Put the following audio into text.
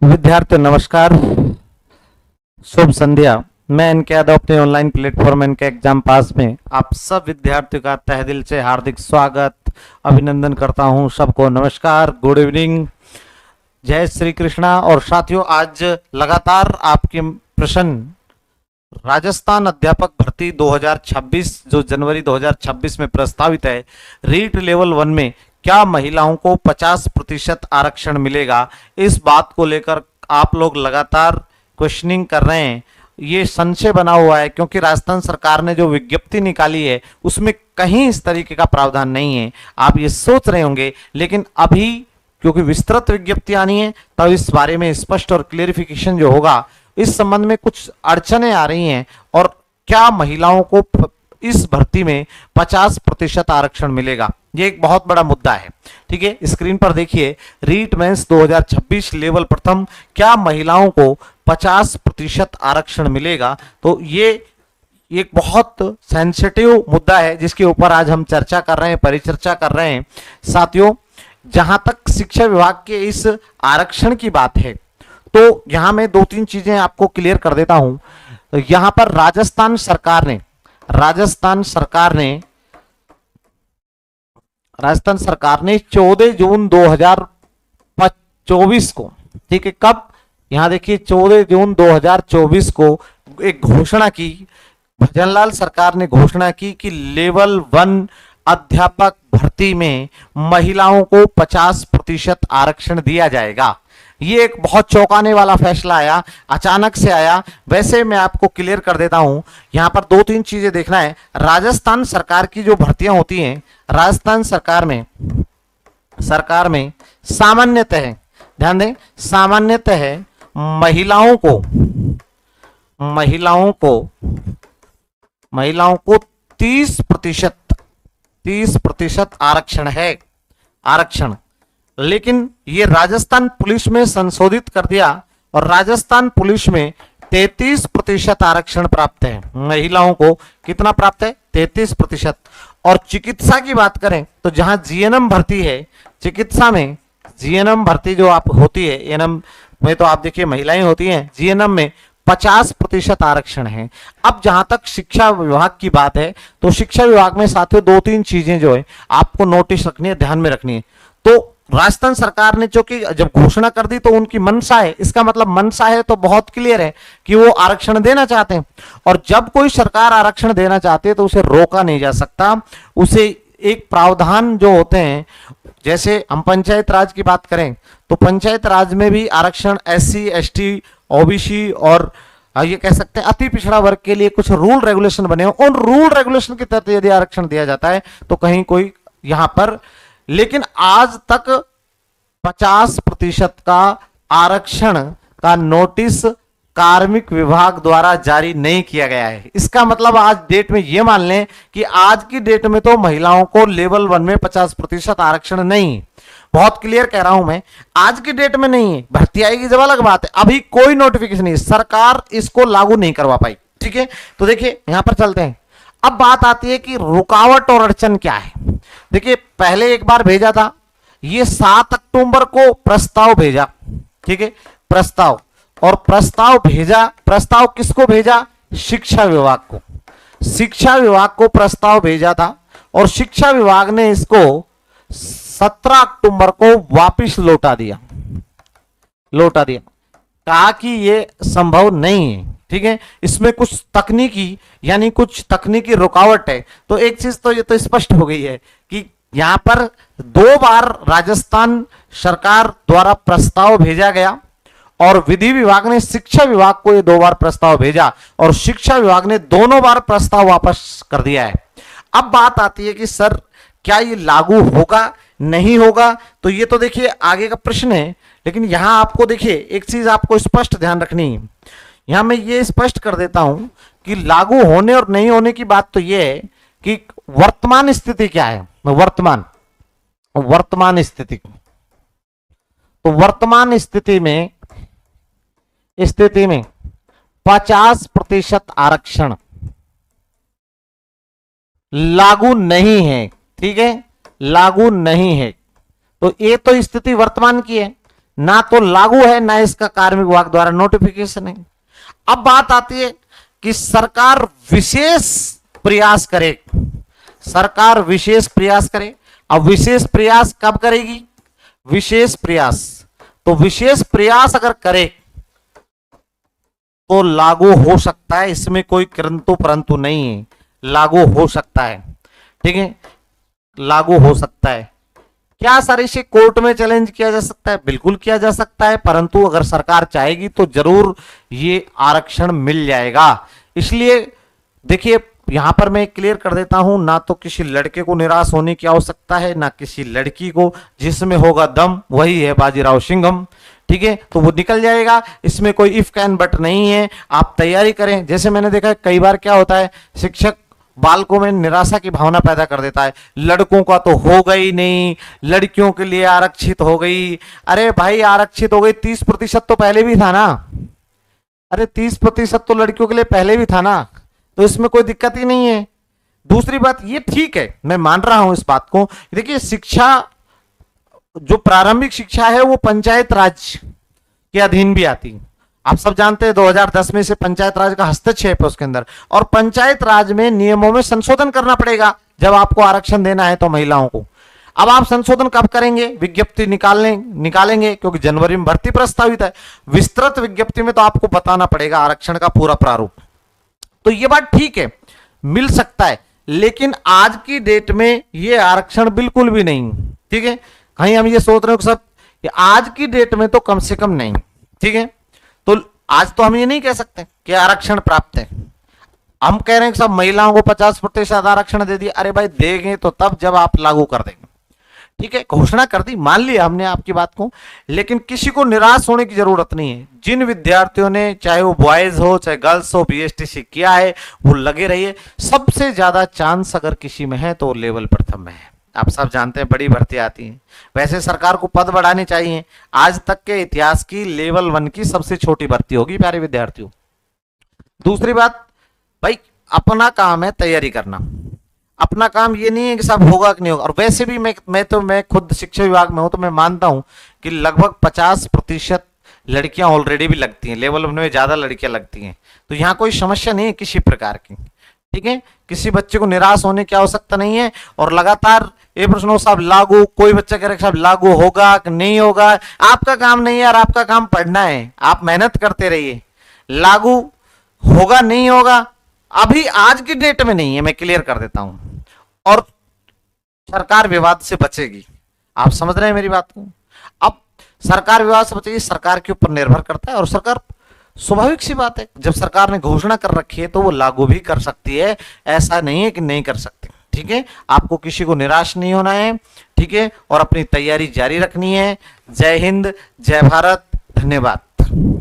विद्यार्थी नमस्कार, शुभ संध्या। मैं इनके यादव अपने ऑनलाइन प्लेटफॉर्म इनके एग्जाम पास में आप सब विद्यार्थियों का तहे दिल से हार्दिक स्वागत अभिनंदन करता हूं। सबको नमस्कार, गुड इवनिंग, जय श्री कृष्णा। और साथियों, आज लगातार आपके प्रश्न राजस्थान अध्यापक भर्ती 2026 जो जनवरी 2026 में प्रस्तावित है, रीट लेवल 1 में क्या महिलाओं को 50% आरक्षण मिलेगा, इस बात को लेकर आप लोग लगातार क्वेश्चनिंग कर रहे हैं। ये संशय बना हुआ है क्योंकि राजस्थान सरकार ने जो विज्ञप्ति निकाली है उसमें कहीं इस तरीके का प्रावधान नहीं है। आप ये सोच रहे होंगे, लेकिन अभी क्योंकि विस्तृत विज्ञप्ति आनी है तब इस बारे में स्पष्ट और क्लेरिफिकेशन जो होगा, इस संबंध में कुछ अड़चनें आ रही हैं और क्या महिलाओं को इस भर्ती में 50% आरक्षण मिलेगा, ये एक बहुत बड़ा मुद्दा है। ठीक है, स्क्रीन पर देखिए, रीट मेंस 2026 लेवल प्रथम, क्या महिलाओं को 50% आरक्षण मिलेगा। तो ये एक बहुत सेंसिटिव मुद्दा है जिसके ऊपर आज हम चर्चा कर रहे हैं, परिचर्चा कर रहे हैं। साथियों, जहां तक शिक्षा विभाग के इस आरक्षण की बात है तो यहां मैं दो तीन चीजें आपको क्लियर कर देता हूं। यहां पर राजस्थान सरकार ने 14 जून 2024 को, ठीक है, कब, यहां देखिए 14 जून 2024 को एक घोषणा की, भजनलाल सरकार ने घोषणा की कि लेवल 1 अध्यापक भर्ती में महिलाओं को 50% आरक्षण दिया जाएगा। ये एक बहुत चौंकाने वाला फैसला आया, अचानक से आया। वैसे मैं आपको क्लियर कर देता हूं, यहां पर दो तीन चीजें देखना है। राजस्थान सरकार की जो भर्तियां होती हैं, राजस्थान सरकार में सामान्यतः, ध्यान दें, सामान्यतः महिलाओं को 30% आरक्षण। लेकिन ये राजस्थान पुलिस में संशोधित कर दिया और राजस्थान पुलिस में 33% आरक्षण प्राप्त है। महिलाओं को कितना प्राप्त है? 33%। और चिकित्सा की बात करें तो जहां जीएनएम भर्ती है, चिकित्सा में जीएनएम भर्ती जो आप होती है, एएनएम में तो आप देखिए महिलाएं होती हैं, जीएनएम में 50% आरक्षण है। अब जहां तक शिक्षा विभाग की बात है तो शिक्षा विभाग में साथियों दो तीन चीजें जो है आपको नोटिस रखनी है, ध्यान में रखनी है। तो राजस्थान सरकार ने चूंकि जब घोषणा कर दी तो उनकी मंशा है, इसका मतलब मंशा है तो बहुत क्लियर है कि वो आरक्षण देना चाहते हैं। और जब कोई सरकार आरक्षण देना चाहती है तो उसे रोका नहीं जा सकता। उसे एक प्रावधान जो होते हैं, जैसे हम पंचायत राज की बात करें तो पंचायत राज में भी आरक्षण SC ST OBC और ये कह सकते हैं अति पिछड़ा वर्ग के लिए कुछ रूल रेगुलेशन बने हो, उन रूल रेगुलेशन के तहत यदि आरक्षण दिया जाता है तो कहीं कोई यहां पर, लेकिन आज तक 50% का आरक्षण का नोटिस कार्मिक विभाग द्वारा जारी नहीं किया गया है। इसका मतलब आज डेट में यह मान लें कि आज की डेट में तो महिलाओं को लेवल 1 में 50% आरक्षण नहीं, बहुत क्लियर कह रहा हूं मैं, आज की डेट में नहीं है। भर्ती आएगी जब अलग बात है, अभी कोई नोटिफिकेशन नहीं, सरकार इसको लागू नहीं करवा पाई। ठीक है, तो देखिए यहां पर चलते हैं। अब बात आती है कि रुकावट और अड़चन क्या है। देखिए पहले एक बार भेजा था, ये 7 अक्टूबर को प्रस्ताव भेजा, ठीक है, प्रस्ताव, और प्रस्ताव किसको भेजा? शिक्षा विभाग को। शिक्षा विभाग को प्रस्ताव भेजा था और शिक्षा विभाग ने इसको 17 अक्टूबर को वापस लौटा दिया, कहा कि ये संभव नहीं है। ठीक है, इसमें कुछ तकनीकी रुकावट है। तो एक चीज तो ये तो स्पष्ट हो गई है कि यहां पर 2 बार राजस्थान सरकार द्वारा प्रस्ताव भेजा गया और विधि विभाग ने शिक्षा विभाग को ये 2 बार प्रस्ताव भेजा और शिक्षा विभाग ने दोनों बार प्रस्ताव वापस कर दिया है। अब बात आती है कि सर क्या ये लागू होगा, नहीं होगा? तो ये तो देखिए आगे का प्रश्न है, लेकिन यहां आपको देखिए एक चीज आपको स्पष्ट ध्यान रखनी है। यहां मैं ये स्पष्ट कर देता हूं कि लागू होने और नहीं होने की बात तो ये है कि वर्तमान स्थिति क्या है। वर्तमान स्थिति, तो वर्तमान स्थिति में 50% आरक्षण लागू नहीं है। ठीक है, लागू नहीं है। तो ये तो स्थिति वर्तमान की है। ना तो लागू है, ना इसका कार्मिक विभाग द्वारा नोटिफिकेशन है। अब बात आती है कि सरकार विशेष प्रयास करे, सरकार विशेष प्रयास करे। अब विशेष प्रयास कब करेगी? विशेष प्रयास, तो विशेष प्रयास अगर करे तो लागू हो सकता है, इसमें कोई किंतु परंतु नहीं है, लागू हो सकता है। ठीक है, लागू हो सकता है। क्या सर इसे कोर्ट में चैलेंज किया जा सकता है? बिल्कुल किया जा सकता है, परंतु अगर सरकार चाहेगी तो जरूर ये आरक्षण मिल जाएगा। इसलिए देखिए यहां पर मैं क्लियर कर देता हूं, ना तो किसी लड़के को निराश होने की आवश्यकता है, ना किसी लड़की को। जिसमें होगा दम वही है बाजीराव सिंघम। ठीक है, तो वो निकल जाएगा, इसमें कोई इफ कैन बट नहीं है। आप तैयारी करें। जैसे मैंने देखा है कई बार क्या होता है, शिक्षक बालकों में निराशा की भावना पैदा कर देता है, लड़कों का तो हो गई नहीं, लड़कियों के लिए आरक्षित हो गई। अरे भाई आरक्षित हो गई, 30% तो पहले भी था ना। अरे 30% तो लड़कियों के लिए पहले भी था ना, तो इसमें कोई दिक्कत ही नहीं है। दूसरी बात ये ठीक है, मैं मान रहा हूं इस बात को। देखिए शिक्षा, जो प्रारंभिक शिक्षा है वो पंचायत राज के अधीन भी आती है। आप सब जानते हैं 2010 में से पंचायत राज का हस्तक्षेप है उसके अंदर, और पंचायत राज में नियमों में संशोधन करना पड़ेगा जब आपको आरक्षण देना है तो महिलाओं को। अब आप संशोधन कब करेंगे? विज्ञप्ति निकालेंगे क्योंकि जनवरी में भर्ती प्रस्तावित है। विस्तृत विज्ञप्ति में तो आपको बताना पड़ेगा आरक्षण का पूरा प्रारूप। तो ये बात ठीक है, मिल सकता है, लेकिन आज की डेट में ये आरक्षण बिल्कुल भी नहीं। ठीक है, कहीं हम ये सोच रहे हो सब आज की डेट में तो कम से कम नहीं। ठीक है, तो आज तो हम ये नहीं कह सकते कि आरक्षण प्राप्त है। हम कह रहे हैं कि सब महिलाओं को 50% आरक्षण दे दिया। अरे भाई देंगे तो तब जब आप लागू कर देंगे। ठीक है, घोषणा कर दी, मान लिया हमने आपकी बात को, लेकिन किसी को निराश होने की जरूरत नहीं है। जिन विद्यार्थियों ने, चाहे वो बॉयज हो चाहे गर्ल्स हो, बीएसटीसी किया है, वो लगे रहिए। सबसे ज्यादा चांस अगर किसी में है तो लेवल प्रथम में है। आप सब जानते हैं बड़ी भर्ती आती है। वैसे सरकार को पद बढ़ाने चाहिए। आज तक के इतिहास की लेवल 1 की सबसे छोटी भर्ती होगी प्यारे विद्यार्थियों। दूसरी बात, भाई अपना काम है तैयारी करना। अपना काम ये नहीं है कि सब होगा कि नहीं होगा। और वैसे भी मैं खुद शिक्षा विभाग में हूं, तो मैं मानता हूं कि लगभग 50% लड़कियां ऑलरेडी भी लगती हैं। लेवल 1 में ज्यादा लड़कियां लगती हैं, तो यहाँ कोई समस्या नहीं है किसी प्रकार की। ठीक है, किसी बच्चे को निराश होने की आवश्यकता नहीं है। और लगातार ये प्रश्न साहब लागू, कोई बच्चा कह रहा है साहब लागू होगा कि नहीं होगा, आपका काम नहीं है यार, आपका काम पढ़ना है। आप मेहनत करते रहिए। लागू होगा नहीं होगा अभी आज की डेट में नहीं है, मैं क्लियर कर देता हूं। और सरकार विवाद से बचेगी। आप समझ रहे हैं मेरी बात को? अब सरकार विवाद से बचेगी, सरकार के ऊपर निर्भर करता है। और सरकार, स्वाभाविक सी बात है, जब सरकार ने घोषणा कर रखी है तो वो लागू भी कर सकती है। ऐसा नहीं है कि नहीं कर सकती। ठीक है, आपको किसी को निराश नहीं होना है। ठीक है, और अपनी तैयारी जारी रखनी है। जय हिंद, जय भारत, धन्यवाद।